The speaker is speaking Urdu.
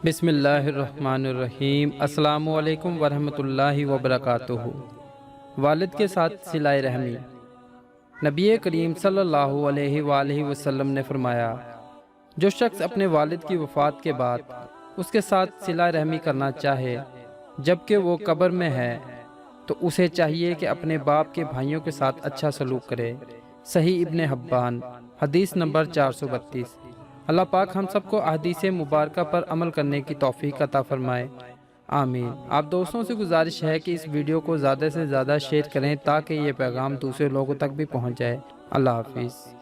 بسم اللہ الرحمن الرحیم۔ السلام علیکم ورحمۃ اللہ وبرکاتہ۔ والد کے ساتھ صلہ رحمی۔ نبی کریم صلی اللہ علیہ وآلہ وسلم نے فرمایا، جو شخص اپنے والد کی وفات کے بعد اس کے ساتھ صلہ رحمی کرنا چاہے جبکہ وہ قبر میں ہے تو اسے چاہیے کہ اپنے باپ کے بھائیوں کے ساتھ اچھا سلوک کرے۔ صحیح ابن حبان، حدیث نمبر 432۔ اللہ پاک ہم سب کو احادیث مبارکہ پر عمل کرنے کی توفیق عطا فرمائے، آمین۔ آپ دوستوں سے گزارش ہے کہ اس ویڈیو کو زیادہ سے زیادہ شیئر کریں تاکہ یہ پیغام دوسرے لوگوں تک بھی پہنچ جائے۔ اللہ حافظ۔